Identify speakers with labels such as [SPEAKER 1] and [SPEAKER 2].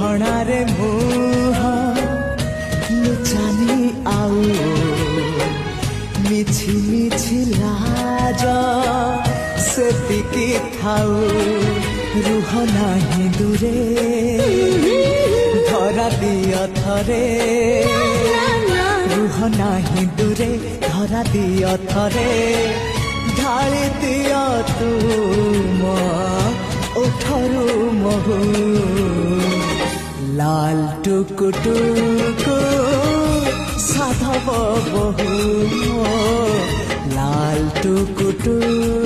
[SPEAKER 1] ଗହଣାରେ ମୁହଁ ଲୁଚାନି ଆଉ ମିଛି ମିଛି ଲାଜ ସେତିକି ଥାଉ ରୁହ ନାହିଁ ଦୂରେ ଧରା ଦିଅ ଥରେ ରୁହ ନାହିଁ ଦୂରେ ଧରା ଦିଅ ଥରେ ঢাଳି ଦିଅ ତୁମ ওঠରୁ মহু লাল টুকুটুকু সাধব বহু লাল টুকুটুকু